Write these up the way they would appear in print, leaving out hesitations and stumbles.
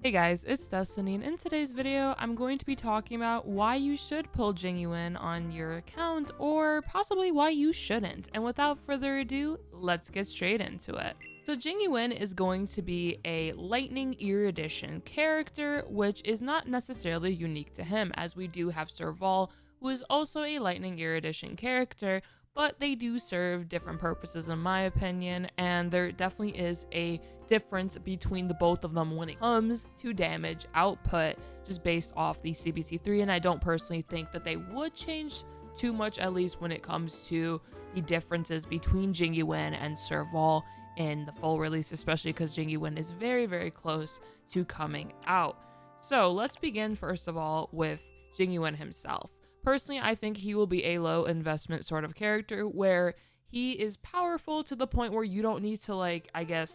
Hey guys, it's Destiny, and in today's video, I'm going to be talking about why you should pull Jing Yuan on your account, or possibly why you shouldn't. And without further ado, let's get straight into it. So Jing Yuan is going to be a Lightning Ear Edition character, which is not necessarily unique to him, as we do have Serval, who is also a Lightning Ear Edition character, but they do serve different purposes in my opinion, and there definitely is a difference between the both of them when it comes to damage output, just based off the CBT3, and I don't personally think that they would change too much, at least when it comes to the differences between Jing Yuan and Serval in the full release, especially because Jing Yuan is very, very close to coming out. So let's begin first of all with Jing Yuan himself. Personally, I think he will be a low investment sort of character where he is powerful to the point where you don't need to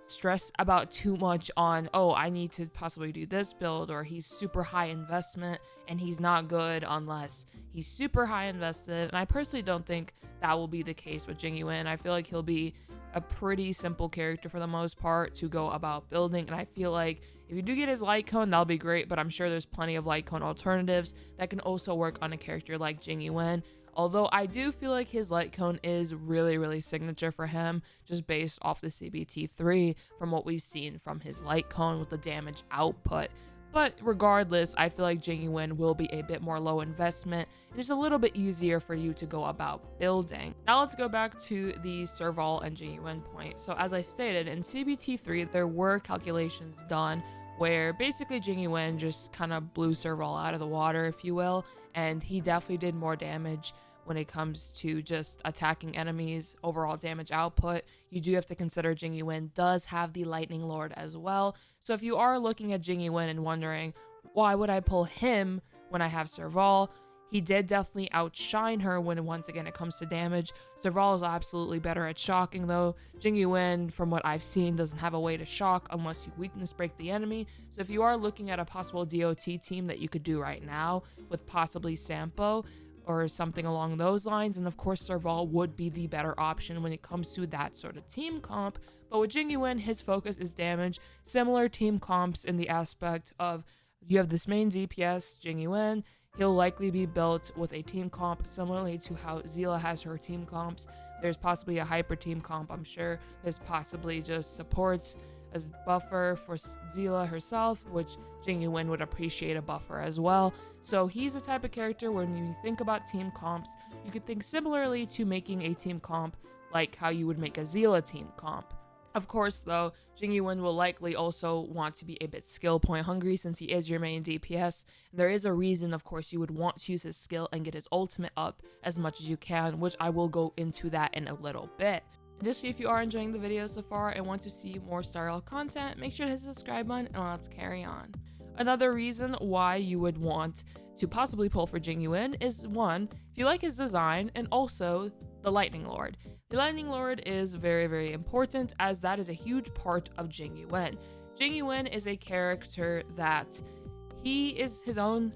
stress about too much on, oh, I need to possibly do this build, or he's super high investment and he's not good unless he's super high invested. And I personally don't think that will be the case with Jing Yuan. I feel like he'll be a pretty simple character for the most part to go about building, and I feel like if you do get his light cone, that'll be great, but I'm sure there's plenty of light cone alternatives that can also work on a character like Jing Yuan. Although I do feel like his light cone is really, really signature for him, just based off the CBT3 from what we've seen from his light cone with the damage output. But regardless, I feel like Jing Yuan will be a bit more low investment and just a little bit easier for you to go about building. Now let's go back to the Serval and Jing Yuan point. So as I stated, in CBT3, there were calculations done where basically Jing Yuan just kind of blew Serval out of the water, if you will, and he definitely did more damage when it comes to just attacking enemies, overall damage output. You do have to consider Jing Yuan does have the Lightning Lord as well. So if you are looking at Jing Yuan and wondering, why would I pull him when I have Serval? He did definitely outshine her when once again it comes to damage. Serval is absolutely better at shocking though. Jing Yuan, from what I've seen, doesn't have a way to shock unless you weakness break the enemy. So if you are looking at a possible DOT team that you could do right now with possibly Sampo, or something along those lines, and of course Serval would be the better option when it comes to that sort of team comp. But with Jing Yuan, his focus is damage, similar team comps in the aspect of you have this main DPS, Jing Yuan, he'll likely be built with a team comp similarly to how Zila has her team comps. There's possibly a hyper team comp, I'm sure. There's possibly just supports as buffer for Zila herself, which Jing Yuan would appreciate a buffer as well. So he's the type of character when you think about team comps, you could think similarly to making a team comp like how you would make a Zila team comp. Of course though, Jing Yuan will likely also want to be a bit skill point hungry since he is your main DPS. And there is a reason, of course, you would want to use his skill and get his ultimate up as much as you can, which I will go into that in a little bit. Additionally, if you are enjoying the video so far and want to see more Star Rail content, make sure to hit the subscribe button and let's carry on. Another reason why you would want to possibly pull for Jing Yuan is one, if you like his design, and also the Lightning Lord. The Lightning Lord is very, very important as that is a huge part of Jing Yuan. Jing Yuan is a character that he is his own,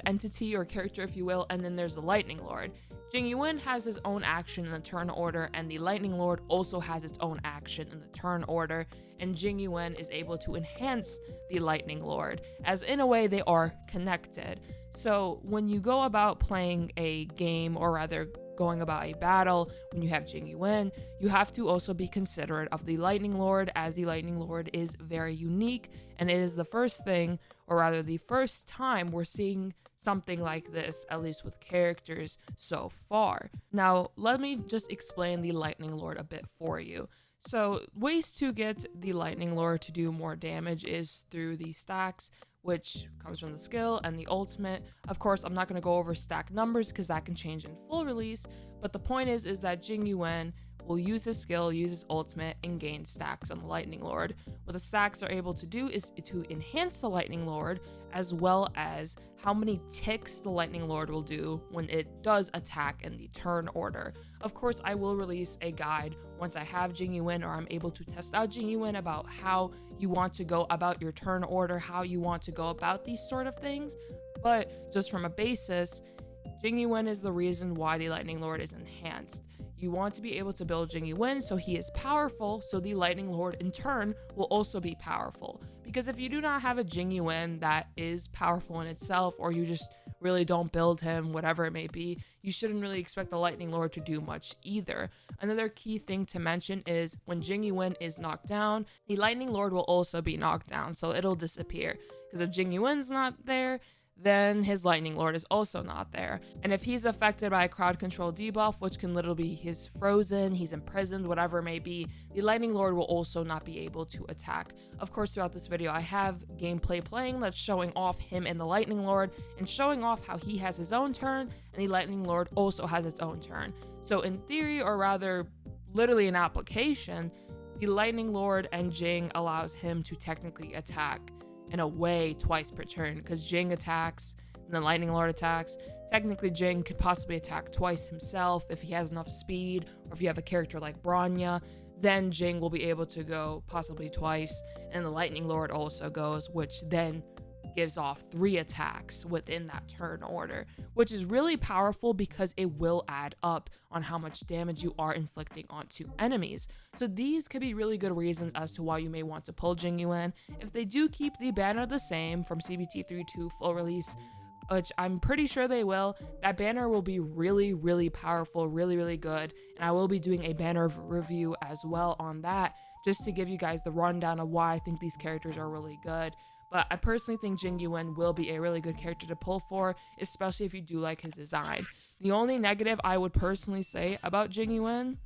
entity or character, if you will, and then there's the Lightning Lord. Jing Yuan has his own action in the turn order, and the Lightning Lord also has its own action in the turn order, and Jing Yuan is able to enhance the Lightning Lord, as in a way they are connected. So when you go about playing a game, or rather going about a battle, when you have Jing Yuan, you have to also be considerate of the Lightning Lord, as the Lightning Lord is very unique, and it is the first thing, or rather the first time we're seeing something like this, at least with characters so far. Now, let me just explain the Lightning Lord a bit for you. So, ways to get the Lightning Lord to do more damage is through the stacks, which comes from the skill and the ultimate. Of course, I'm not going to go over stack numbers because that can change in full release, but the point is that Jing Yuan will use his skill, use his ultimate, and gain stacks on the Lightning Lord. What the stacks are able to do is to enhance the Lightning Lord, as well as how many ticks the Lightning Lord will do when it does attack in the turn order. Of course, I will release a guide once I have Jing Yuan, or I'm able to test out Jing Yuan, about how you want to go about your turn order, how you want to go about these sort of things. But just from a basis, Jing Yuan is the reason why the Lightning Lord is enhanced. You want to be able to build Jing Yuan so he is powerful, so the Lightning Lord in turn will also be powerful. Because if you do not have a Jing Yuan that is powerful in itself, or you just really don't build him, whatever it may be, you shouldn't really expect the Lightning Lord to do much either. Another key thing to mention is when Jing Yuan is knocked down, the Lightning Lord will also be knocked down, so it'll disappear. Because if Jing Yuan's not there, then his Lightning Lord is also not there. And if he's affected by a crowd control debuff, which can literally be he's frozen, he's imprisoned, whatever it may be, the Lightning Lord will also not be able to attack. Of course, throughout this video, I have gameplay playing that's showing off him and the Lightning Lord and showing off how he has his own turn and the Lightning Lord also has its own turn. So in theory, or rather literally in application, the Lightning Lord and Jing allows him to technically attack in a way twice per turn, because Jing attacks and the Lightning Lord attacks. Technically, Jing could possibly attack twice himself if he has enough speed, or if you have a character like Bronya, then Jing will be able to go possibly twice, and the Lightning Lord also goes, which then gives off 3 attacks within that turn order, which is really powerful because it will add up on how much damage you are inflicting onto enemies. So these could be really good reasons as to why you may want to pull Jing Yuan. If they do keep the banner the same from CBT 3.2 full release, which I'm pretty sure they will, that banner will be really, really powerful, really, really good. And I will be doing a banner review as well on that, just to give you guys the rundown of why I think these characters are really good. But I personally think Jing Yuan will be a really good character to pull for, especially if you do like his design. The only negative I would personally say about Jing Yuan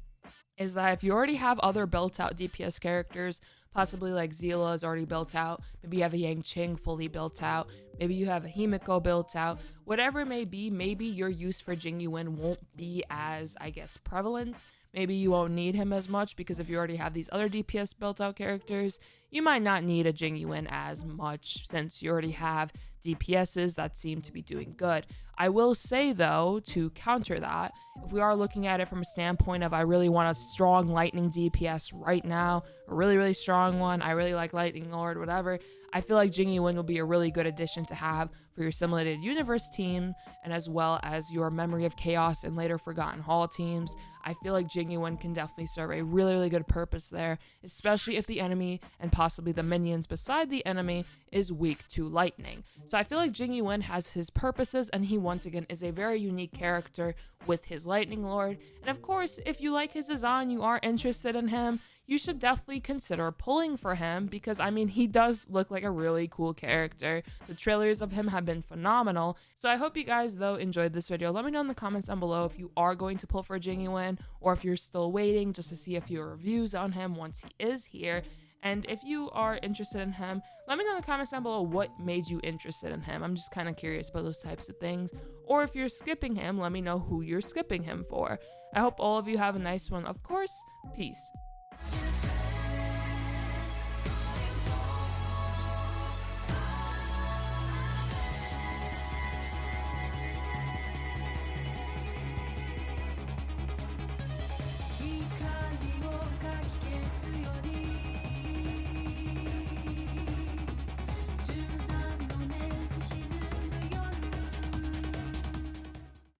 is that if you already have other built out DPS characters, possibly like Zila is already built out, maybe you have a Yang Qing fully built out, maybe you have a Himiko built out, whatever it may be, maybe your use for Jing Yuan won't be as, I guess, prevalent. Maybe you won't need him as much because if you already have these other DPS built out characters, you might not need a Jing Yuan as much since you already have DPSs that seem to be doing good. I will say though, to counter that, if we are looking at it from a standpoint of I really want a strong lightning DPS right now, a really, really strong one, I really like Lightning Lord, whatever, I feel like Jing Yuan will be a really good addition to have for your Simulated Universe team, and as well as your Memory of Chaos and later Forgotten Hall teams. I feel like Jing Yuan can definitely serve a really, really good purpose there, especially if the enemy and possibly the minions beside the enemy is weak to lightning. So I feel like Jing Yuan has his purposes, and he once again is a very unique character with his Lightning Lord. And of course, if you like his design, you are interested in him, you should definitely consider pulling for him because, I mean, he does look like a really cool character. The trailers of him have been phenomenal. So I hope you guys, though, enjoyed this video. Let me know in the comments down below if you are going to pull for Jing Yuan or if you're still waiting just to see a few reviews on him once he is here. And if you are interested in him, let me know in the comments down below what made you interested in him. I'm just kind of curious about those types of things. Or if you're skipping him, let me know who you're skipping him for. I hope all of you have a nice one. Of course, peace.